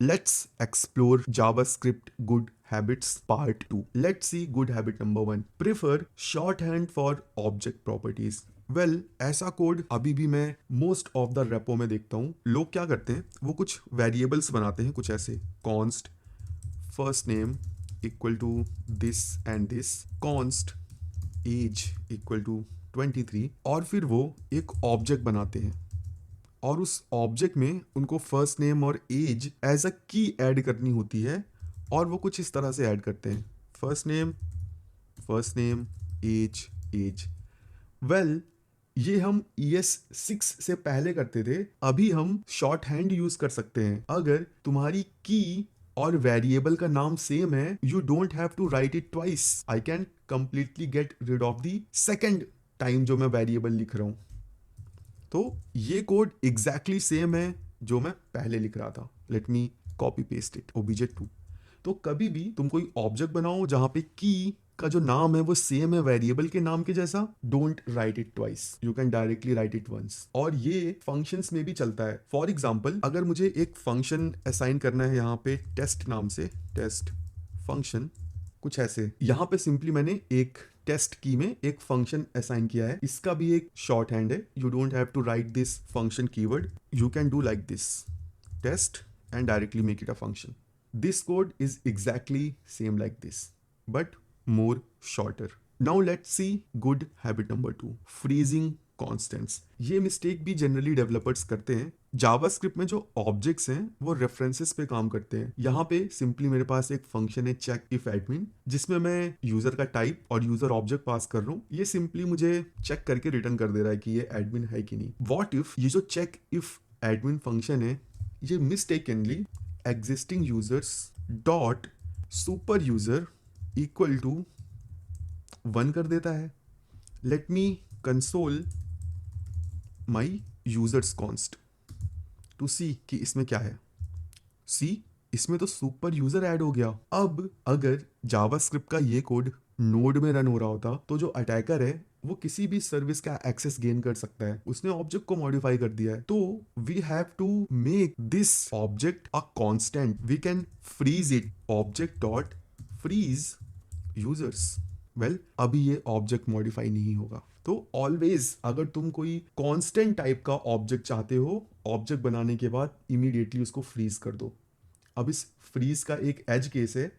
Let's explore JavaScript good habits part 2. Let's see good habit number 1. Prefer shorthand for object properties. Well ऐसा code अभी भी मैं most of the repo में देखता हूँ. लोग क्या करते हैं, वो कुछ वेरिएबल्स बनाते हैं कुछ ऐसे, const first name equal to this and this, const age equal to 23, और फिर वो एक ऑब्जेक्ट बनाते हैं और उस ऑब्जेक्ट में उनको फर्स्ट नेम और एज एज अ की ऐड करनी होती है और वो कुछ इस तरह से ऐड करते हैं, first name age age. Well ये हम ES6 से पहले करते थे, अभी हम शॉर्ट हैंड यूज कर सकते हैं. अगर तुम्हारी की और वेरिएबल का नाम सेम है, you don't have to write it twice. I can completely get rid of the second time जो मैं वेरिएबल लिख रहा हूं. तो ये कोड एग्जैक्टली सेम है जो मैं पहले लिख रहा था. Let me copy paste it obj2. तो कभी भी तुम कोई ऑब्जेक्ट बनाओ जहां पे की का जो नाम है वो सेम है वेरिएबल के नाम के जैसा, don't write it twice, you can directly write it once. और ये फंक्शंस में भी चलता है. फॉर एग्जांपल अगर मुझे एक फंक्शन असाइन करना है यहाँ पे टेस्ट नाम से, टेस्ट फंक्शन कुछ ऐसे, यहाँ पे सिंपली मैंने एक टेस्ट की में एक फंक्शन असाइन किया है. इसका भी एक शॉर्ट हैंड है. You don't have to write this function keyword, you can do like this test and directly make it a function. This code is exactly same like this, but more shorter. Now let's see good habit number 2, freezing constants. ये mistake भी generally developers करते हैं. JavaScript में जो objects हैं वो references पे काम करते हैं. यहाँ पे सिंपली मेरे पास एक फंक्शन है चेक इफ एडमिन, जिसमें मैं यूजर का टाइप और यूजर ऑब्जेक्ट पास कर रहा हूँ. ये सिंपली मुझे चेक करके रिटर्न कर दे रहा है कि ये एडमिन है कि नहीं. वॉट इफ ये जो चेक इफ एडमिन फंक्शन है ये mistakenly existing users dot super user equal to 1 कर देता है. Let me console my users const to see कि इसमें क्या है. See, इसमें तो सुपर यूजर ऐड हो गया. अब अगर जावास्क्रिप्ट का ये कोड नोड में रन हो रहा होता तो जो अटैकर है वो किसी भी सर्विस का एक्सेस गेन कर सकता है. उसने ऑब्जेक्ट को मॉडिफाई कर दिया है. तो we have to make this object a constant. We can freeze it, object dot freeze users. Well अभी ये ऑब्जेक्ट मॉडिफाई नहीं होगा. तो ऑलवेज अगर तुम कोई कांस्टेंट टाइप का ऑब्जेक्ट चाहते हो, ऑब्जेक्ट बनाने के बाद इमीडिएटली उसको फ्रीज कर दो. अब इस फ्रीज का एक एज केस है,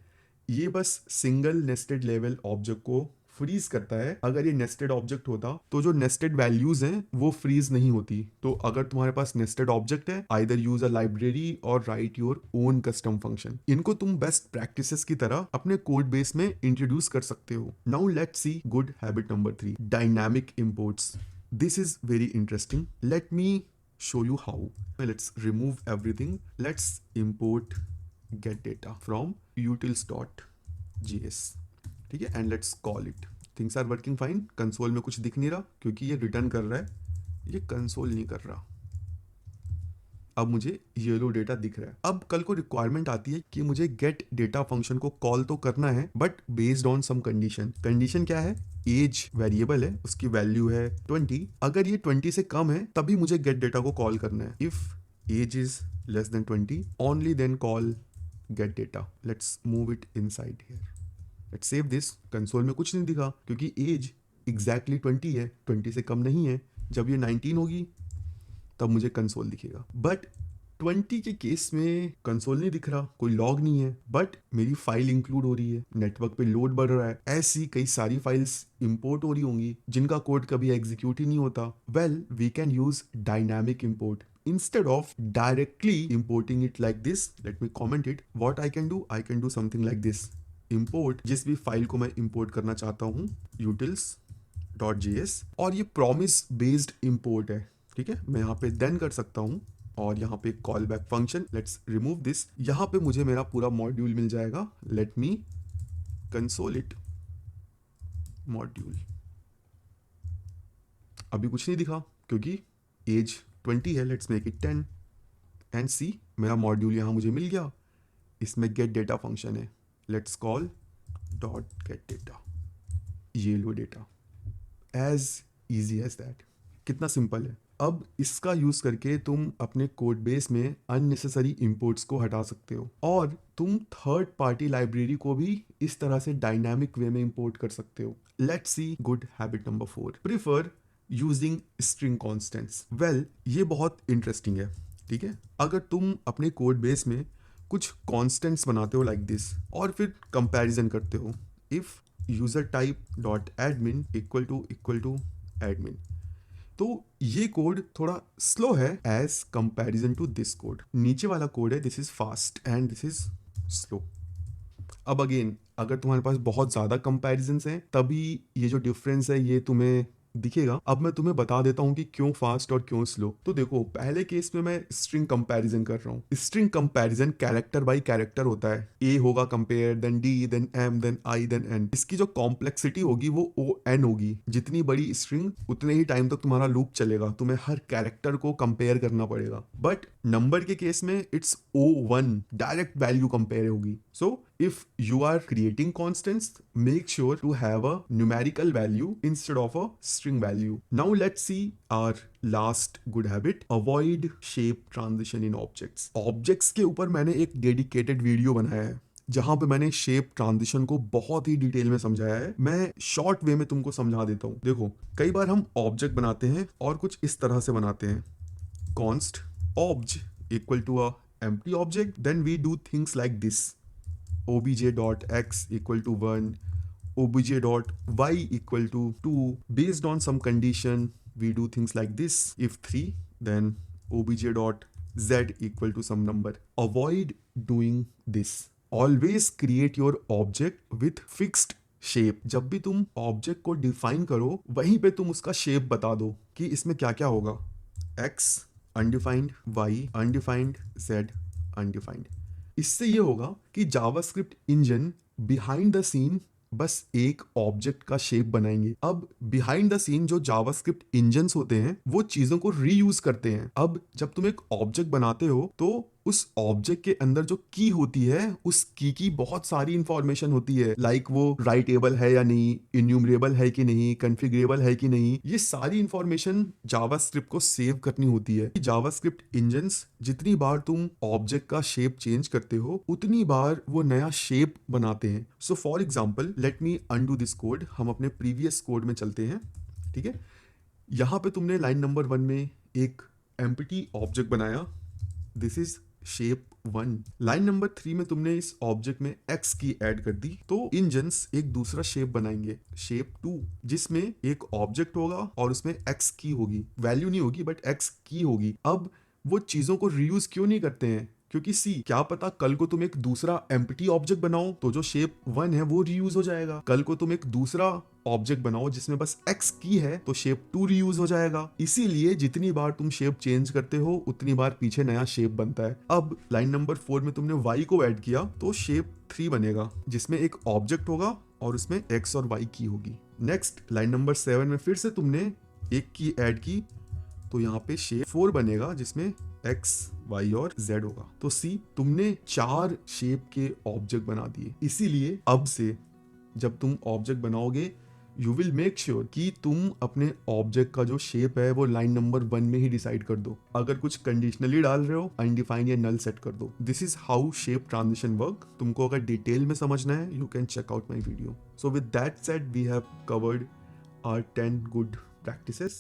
ये बस सिंगल नेस्टेड लेवल ऑब्जेक्ट को फ्रीज करता है. अगर ये नेस्टेड ऑब्जेक्ट होता तो जो नेस्टेड वैल्यूज हैं वो फ्रीज नहीं होती. तो अगर तुम्हारे पास नेस्टेड ऑब्जेक्ट है, आइदर यूज अ लाइब्रेरी और right your own custom function. इनको तुम बेस्ट प्रैक्टिसेस की तरह अपने कोड बेस में इंट्रोड्यूस कर सकते हो. Now let's see good habit number 3, dynamic imports. This is very interesting. Let me show you how. Let's remove everything. Let's import get data from utils.js. ठीक है, and let's call it. Things are working fine. Console में कुछ दिख नहीं रहा क्योंकि ये return कर रहा है, ये कंसोल नहीं कर रहा. अब मुझे येलो डेटा दिख रहा है. अब कल को रिक्वायरमेंट आती है कि मुझे गेट डेटा फंक्शन को कॉल तो करना है, but based on some condition. Condition क्या है? एज वेरिएबल है, उसकी वैल्यू है 20. अगर ये 20 से कम है तभी मुझे गेट डेटा को कॉल करना है. If age is less then 20 only then call get data. Let's move it inside here. Let's save this. Console में कुछ नहीं दिखा क्योंकि एज एग्जैक्टली 20 है, 20 से कम नहीं है. जब ये 19 होगी तब मुझे कंसोल दिखेगा. बट 20 के केस में कंसोल नहीं दिख रहा, कोई लॉग नहीं है, बट मेरी फाइल इंक्लूड हो रही है, नेटवर्क पे लोड बढ़ रहा है. ऐसी कई सारी फाइल्स इंपोर्ट हो रही होंगी जिनका कोड कभी एग्जीक्यूट ही नहीं होता. Well we can use dynamic import. Instead of directly importing it like this, let me comment it. What I can do something like this. Import जिस भी फाइल को मैं इंपोर्ट करना चाहता हूँ utils.js, और ये प्रॉमिस बेस्ड इंपोर्ट है. ठीक है, मैं यहाँ पे देन कर सकता हूँ और यहाँ पे call back function. Let's remove this. यहाँ पे मुझे मेरा पूरा मॉड्यूल मिल जाएगा. Let me console it. Module अभी कुछ नहीं दिखा क्योंकि एज 20 है. Let's make it 10 and see मेरा मॉड्यूल यहाँ मुझे मिल गया. इसमें गेट डेटा फंक्शन है. Let's call dot get data, ये लो data. As easy as that. कितना सिंपल है. अब इसका यूज करके तुम अपने कोड बेस में अननेसेसरी इंपोर्ट्स को हटा सकते हो और तुम थर्ड पार्टी लाइब्रेरी को भी इस तरह से डायनामिक वे में इंपोर्ट कर सकते हो। Let's see good habit number 4, prefer using string constants. Well, ये बहुत इंटरेस्टिंग है। ठीक है, अगर तुम अपने कोड बेस में कुछ कॉन्स्टेंट्स बनाते हो लाइक दिस और फिर कंपैरिजन करते हो, if user type dot admin equal to admin, तो ये कोड थोड़ा स्लो है as comparison to this code. नीचे वाला कोड है this is fast and this is slow. अब अगेन, अगर तुम्हारे पास बहुत ज़्यादा कंपैरिजन्स हैं तभी ये जो डिफरेंस है ये तुम्हें दिखेगा। अब मैं तुम्हें बता देता हूँ कि क्यों फास्ट और क्यों स्लो। तो देखो, पहले केस में मैं स्ट्रिंग कंपैरिजन कर रहा हूँ। String comparison character by character होता है। ए होगा compare, then D, then M, then I, then N. इसकी जो कॉम्प्लेक्सिटी होगी वो ओ एन होगी। जितनी बड़ी स्ट्रिंग उतने ही टाइम तक तुम्हारा लूप चलेगा, तुम्हें हर कैरेक्टर को कंपेयर करना पड़ेगा। बट नंबर के केस में it's O one, direct value compare होगी। So if you are creating constants, make sure to have a numerical value instead of a string value. Now let's see our last good habit, avoid shape transition in objects. Objects के ऊपर मैंने एक dedicated video बनाया है जहां पे मैंने shape transition को बहुत ही डिटेल में समझाया है। मैं शॉर्ट वे में तुमको समझा देता हूँ। देखो, कई बार हम ऑब्जेक्ट बनाते हैं और कुछ इस तरह से बनाते हैं, const obj equal to a empty object, then we do things like this, obj.x equal to 1, obj.y equal to 2. Based on some condition, we do things like this. If 3, then obj.z equal to some number. Avoid doing this. Always create your object with fixed shape. जब भी तुम object को define करो वहीं पे तुम उसका shape बता दो कि इसमें क्या क्या होगा। x undefined, y undefined, z undefined. इससे ये होगा कि JavaScript engine behind the scene बस एक ऑब्जेक्ट का शेप बनाएंगे। अब बिहाइंड द सीन जो जावास्क्रिप्ट इंजन्स होते हैं वो चीजों को रीयूज करते हैं। अब जब तुम एक ऑब्जेक्ट बनाते हो तो उस ऑब्जेक्ट के अंदर जो की होती है उस की बहुत सारी इंफॉर्मेशन होती है, लाइक वो राइटेबल है या नहीं, इन्यूमरेबल है कि नहीं, कॉन्फ़िगरेबल है कि नहीं। ये सारी इंफॉर्मेशन जावास्क्रिप्ट को सेव करनी होती है। जावास्क्रिप्ट इंजन्स जितनी बार तुम ऑब्जेक्ट का शेप चेंज करते हो उतनी बार वो नया शेप बनाते हैं। So for example let me undo this code. हम अपने प्रीवियस कोड में चलते हैं। ठीक है, यहाँ पे तुमने लाइन नंबर 1 में एक एम्प्टी ऑब्जेक्ट बनाया, this is shape 1। Line number 3 में तुमने इस ऑब्जेक्ट में x की ऐड कर दी, तो इंजन्स एक दूसरा शेप बनाएंगे, शेप 2, जिसमें एक ऑब्जेक्ट होगा और उसमें x की होगी, वैल्यू नहीं होगी बट x की होगी। अब वो चीजों को रीयूज क्यों नहीं करते हैं? क्योंकि सी, क्या पता कल को तुम एक दूसरा एम्प्टी ऑब्जेक्ट बनाओ तो जो शेप 1 है वो रीयूज हो जाएगा। कल को तुम एक दूसरा ऑब्जेक्ट बनाओ जिसमें बस x की है तो शेप 2 रीयूज हो जाएगा। इसीलिए जितनी बार तुम शेप चेंज करते हो उतनी बार पीछे नया शेप बनता है। अब लाइन नंबर 4 में तुमने y को ऐड किया तो शेप 3 बनेगा जिसमें एक ऑब्जेक्ट होगा और उसमें x और y की होगी। नेक्स्ट लाइन नंबर 7 में फिर से तुमने एक की ऐड की तो यहाँ पे शेप 4 बनेगा जिसमें x, y और z होगा। तो सी, तुमने 4 शेप के ऑब्जेक्ट बना दिए। इसीलिए अब से जब तुम ऑब्जेक्ट बनाओगे यू विल मेक श्योर कि तुम अपने ऑब्जेक्ट का जो शेप है वो लाइन नंबर 1 में ही डिसाइड कर दो। अगर कुछ कंडीशनली डाल रहे हो अनडिफाइंड या नल सेट कर दो। This is how shape transition work. तुमको अगर डिटेल में समझना है you can check out my video. So with that said we have covered our 10 good practices.